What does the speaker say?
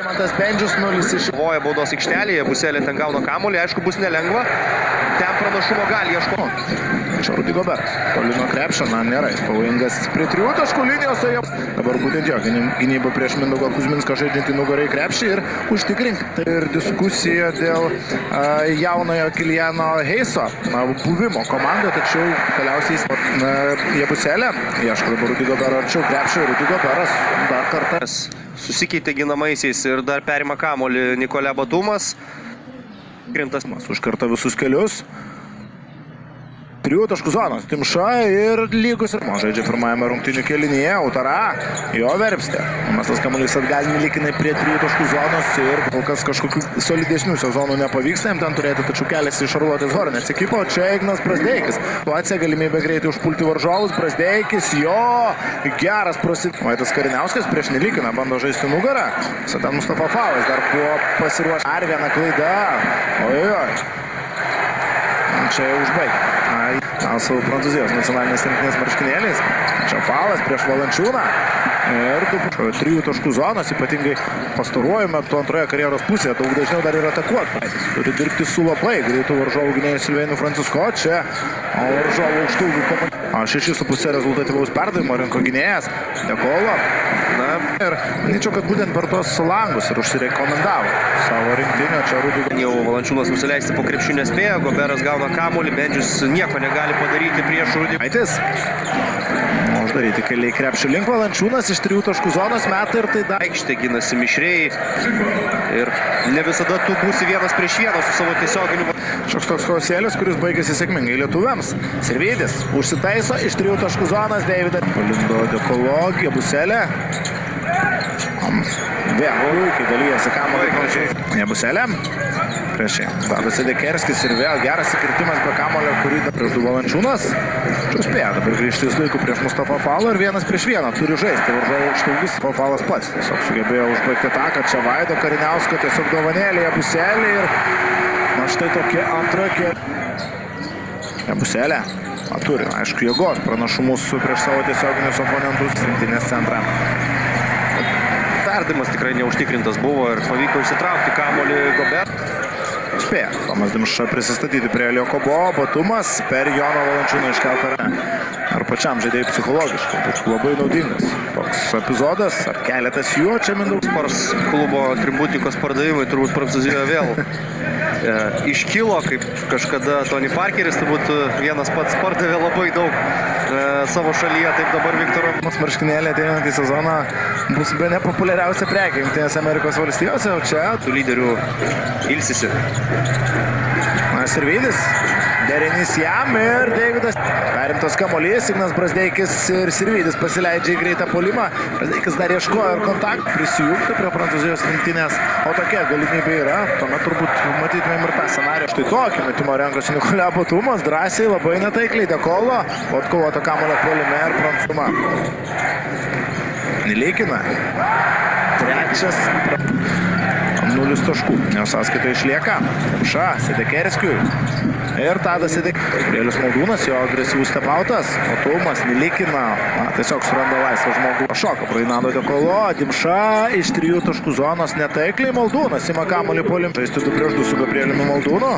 Mantas Bendžius 0-6. Voja baudos aikštelėje, Buselė ten gauna kamuolį, aišku, bus nelengva. Ten pranašumo gali ieškoti. Čia Rudy Gobert. Toli nuo krepšio, nėra jis pavojingas prie 3 taškų linijos. Dabar būtent jo gynyba prieš Mindaugą Kuzminską žaidinti nugarai krepšį ir užtikrinti. Ir diskusija dėl jaunojo Kiliano Heiso buvimo komandoje, tačiau galiausiai Buselė ieško dabar Rudy Gobert arčiau krepšio. Rudy Gobertas dar kartą susikeitė ginamaisiais ir dar perima kamuolį Nikolė Batumas. Krintas užkarta visus kelius. 3 taškų zonos Timša ir lygus ir žaidžia pirmajame rungtynių kėlinyje. Utara, jo verpstė. Mestas kamuolys atgal Milikinai prie 3 taškų zonos ir kol kas kažkokių solidesnių sezonų nepavyksta jam ten turėti, tačiau keliasi iš Šarlotės Hornets ekipo. Čia Ignas Brazdeikis. Situacija galimybė greitai užpulti varžovus. Brazdeikis, jo geras Vaitas Kariniauskas prieš Milikiną bando žaisti nugarą. Ten Mustafa Falas dar buvo pasiruošę. Ar viena klaida. Ojoj. Čia jau užbaigė. Savo Prancūzijos nacionalinės rinktinės marškinėliais. Čia Falas prieš Valančiūną. Ir 3 taškų zonos, ypatingai pastaruoju metu antroje karjeros pusėje, daug dažniau dar yra atakuoti. Turi dirbti su labai greitų varžovų gynėjų Silvėnu Francisko. Čia varžovų aukštųjų komandų. 6,5 rezultatyvaus perdavimo rinko gynėjas Dekolo. Ir manyčiau, kad būtent per tos langus ir užsirekomendavo savo rinktinio. Čia Rudy. Jau Valančiūnas nusileisti po krepšių nespėjo, Goberas gauna kamuolį, Bendžius nieko negali padaryti prieš Rudy. Uždaryti keliai krepšio link. Valančiūnas iš 3 taškų zonos meta ir tai dar. Aikštė ginasi mišriai ir ne visada tu būsi 1-1 su savo tiesioginiu. Šioks toks chaosėlis, kuris baigėsi sėkmingai lietuviams. Sirvydis užsitaiso iš 3 taškų zonos. Deividas palindo Dekologija, Buselė. Puikiai dalyjasi kamuolį. Buselė. Priešai. Tadas Sedekerskis ir vėl geras įkirtimas be kamulio, kurį prieš Valančiūnas. Čia spėjo dabar grįžti į laikų prieš Mustafa Falą ir 1-1 turi žaisti. Varžovų aukštaūgis Falas pats tiesiog sugebėjo užbaigti ataką. Čia Vaido Kariniausko tiesiog dovanėlėje Buselė ir štai tokia antra Buselė. Turi, aišku, jėgos pranašumus prieš savo tiesioginius oponentus rinktinės centrą. Perdavimas tikrai neužtikrintas buvo ir pavyko išsitraukti kamuolį Gobert. Spėjo Tomas Dimša prisistatyti prie Liokobo, Batumas per Jono Valančiūną iškeltą ar pačiam žaidėjai psichologiškai. Būtų labai naudingas toks epizodas, ar keletas jų, čia Mindaugas. Spars klubo atributikos pardavimai turbūt Prancūzijoje vėl iškilo, kaip kažkada Tony Parkeris, turbūt vienas pats pardavė labai daug savo šalyje, taip dabar Viktoro. Marškinėlė ateinantį sezoną bus be nepopuliariausia prekė Jungtinėse Amerikos valstijose, o čia tų lyderių ilsisi. Sirvydis, derinys jam ir Deividas. Perimtas kamuolys, Ignas Brazdeikis ir Sirvydis pasileidžia į greitą puolimą. Brazdeikis dar ieškojo ir kontaktą prisijungti prie Prancūzijos rinktinės. O tokia galimybė yra, tuomet turbūt matytumėm ir tą scenarijų. Štai tokį metimo renkosi Nikolė Batumas, drąsiai, labai netaikliai Dekolo. Atkovoto kamuolio puolime ir Prancūzija. Nilikina. Trečias. 0 taškų. Jo sąskaita išlieka. Timša, Sedekerskiui. Ir Tadas Sedekerskis. Gabrielius Maldūnas, jo agresyvus stepautas. Otumas, Nilikina. Tiesiog suranda laisvą žmogų. Šoka Brainado Dekolo. Timša iš 3 taškų zonos netaikliai. Maldūnas ima kamuolį puolim. Žaisti 2 prieš 2 su Gabrieliumi Maldūnu.